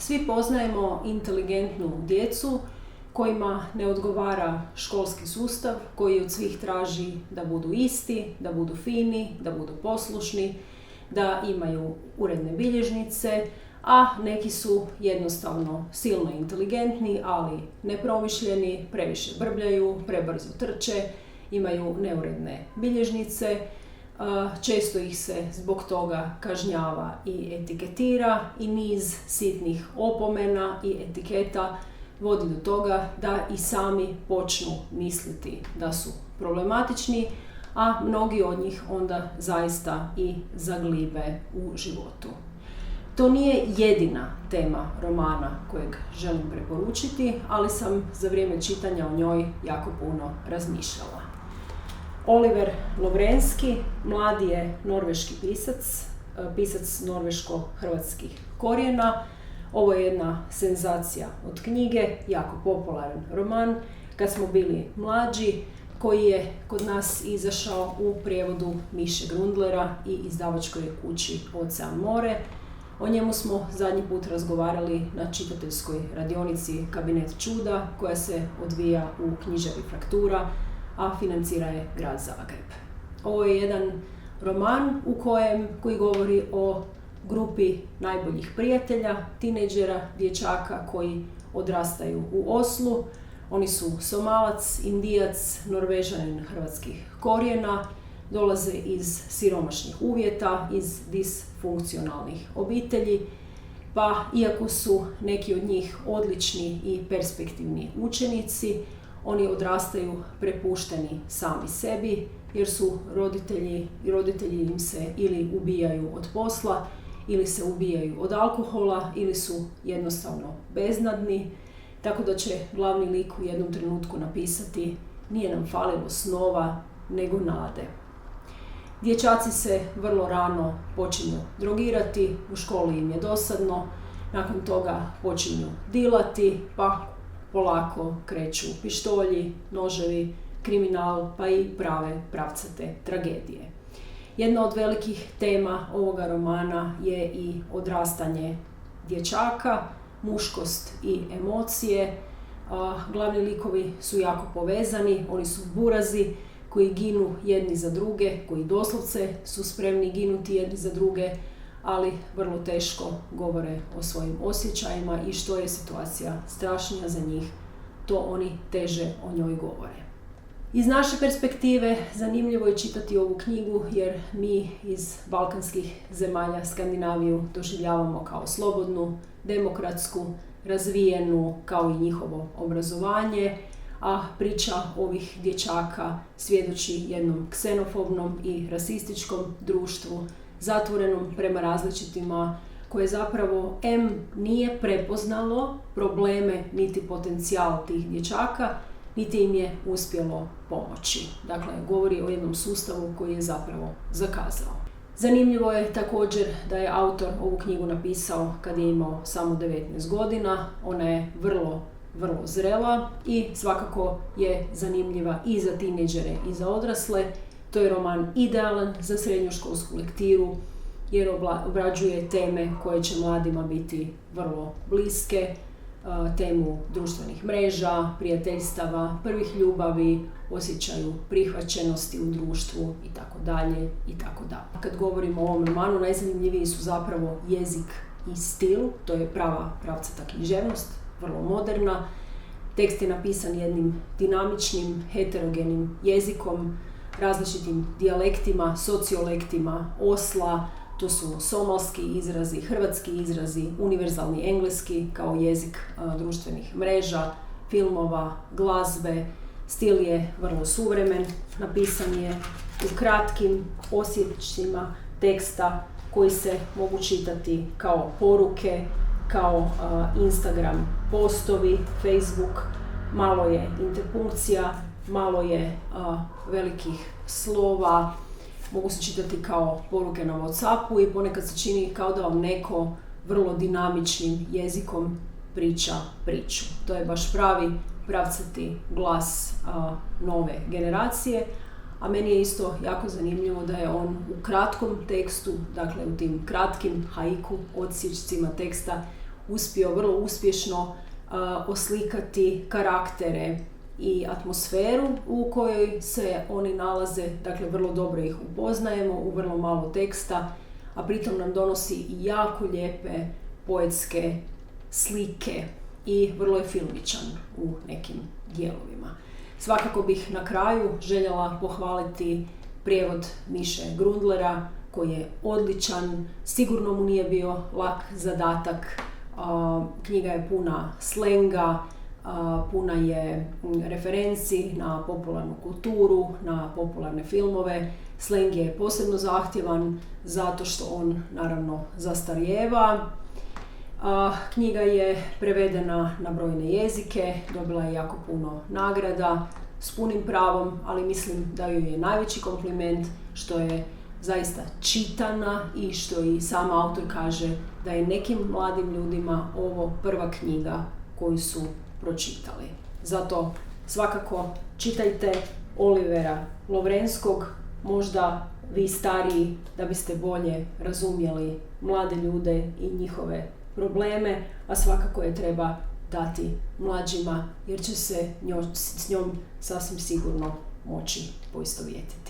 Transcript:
Svi poznajemo inteligentnu djecu kojima ne odgovara školski sustav, koji od svih traži da budu isti, da budu fini, da budu poslušni, da imaju uredne bilježnice, a neki su jednostavno silno inteligentni, ali nepromišljeni, previše brbljaju, prebrzo trče, imaju neuredne bilježnice. Često ih se zbog toga kažnjava i etiketira i niz sitnih opomena i etiketa vodi do toga da i sami počnu misliti da su problematični, a mnogi od njih onda zaista i zaglibe u životu. To nije jedina tema romana kojeg želim preporučiti, ali sam za vrijeme čitanja o njoj jako puno razmišljala. Oliver Lovrenski, mladi je norveški pisac norveško-hrvatskih korijena. Ovo je jedna senzacija od knjige, jako popularan roman kad smo bili mlađi, koji je kod nas izašao u prijevodu Miše Grundlera i izdavačkoj kući Ocean more. O njemu smo zadnji put razgovarali na čitateljskoj radionici Kabinet čuda, koja se odvija u knjižari Fraktura, a financira je Grad Zagreb. Ovo je jedan roman koji govori o grupi najboljih prijatelja, tinejdžera, dječaka koji odrastaju u Oslu. Oni su Somalac, Indijac, Norvežanin hrvatskih korijena, dolaze iz siromašnih uvjeta, iz disfunkcionalnih obitelji, pa iako su neki od njih odlični i perspektivni učenici, oni odrastaju prepušteni sami sebi, jer su roditelji im se ili ubijaju od posla, ili se ubijaju od alkohola, ili su jednostavno beznadni, tako da će glavni lik u jednom trenutku napisati: nije nam falilo snova, nego nade. Dječaci se vrlo rano počinju drogirati, u školi im je dosadno, nakon toga počinju dilati, pa polako kreću pištolji, noževi, kriminal, pa i prave pravcate tragedije. Jedna od velikih tema ovoga romana je i odrastanje dječaka, muškost i emocije. Glavni likovi su jako povezani, oni su burazi koji ginu jedni za druge, koji doslovce su spremni ginuti jedni za druge, ali vrlo teško govore o svojim osjećajima i što je situacija strašnija za njih, to oni teže o njoj govore. Iz naše perspektive zanimljivo je čitati ovu knjigu jer mi iz balkanskih zemalja Skandinaviju doživljavamo kao slobodnu, demokratsku, razvijenu, kao i njihovo obrazovanje, a priča ovih dječaka svjedoči jednom ksenofobnom i rasističkom društvu, zatvorenom prema različitima, koje zapravo nije prepoznalo probleme niti potencijal tih dječaka, niti im je uspjelo pomoći. Dakle, govori o jednom sustavu koji je zapravo zakazao. Zanimljivo je također da je autor ovu knjigu napisao kad je imao samo 19 godina. Ona je vrlo zrela i svakako je zanimljiva i za tinejdžere i za odrasle. To je roman idealan za srednjoškolsku lektiru jer obrađuje teme koje će mladima biti vrlo bliske, temu društvenih mreža, prijateljstava, prvih ljubavi, osjećaju prihvaćenosti u društvu itd. Kad govorimo o ovom romanu, najzanimljiviji su zapravo jezik i stil, to je pravcata književnost, vrlo moderna. Tekst je napisan jednim dinamičnim, heterogenim jezikom, različitim dijalektima, sociolektima Osla. To su somalski izrazi, hrvatski izrazi, univerzalni engleski kao jezik društvenih mreža, filmova, glazbe. Stil je vrlo suvremen, napisan je u kratkim osječcima teksta koji se mogu čitati kao poruke, kao Instagram postovi, Facebook, malo je interpunkcija, malo je velikih slova, mogu se čitati kao poruke na WhatsAppu i ponekad se čini kao da vam neko vrlo dinamičnim jezikom priča priču. To je baš pravcati glas nove generacije, a meni je isto jako zanimljivo da je on u kratkom tekstu, dakle u tim kratkim haiku odsječcima teksta, uspio vrlo uspješno oslikati karaktere i atmosferu u kojoj se oni nalaze, dakle vrlo dobro ih upoznajemo u vrlo malo teksta, a pritom nam donosi i jako lijepe poetske slike i vrlo je filmičan u nekim dijelovima. Svakako bih na kraju željela pohvaliti prijevod Miše Grundlera koji je odličan, sigurno mu nije bio lak zadatak, knjiga je puna slenga, puna je referenci na popularnu kulturu, na popularne filmove. Sleng je posebno zahtjevan zato što on naravno zastarijeva. Knjiga je prevedena na brojne jezike, dobila je jako puno nagrada s punim pravom, ali mislim da joj je najveći kompliment što je zaista čitana i što i sam autor kaže da je nekim mladim ljudima ovo prva knjiga koju su pročitali. Zato svakako čitajte Olivera Lovrenskog, možda vi stariji da biste bolje razumjeli mlade ljude i njihove probleme, a svakako je treba dati mlađima jer će se s njom sasvim sigurno moći poistovjetiti.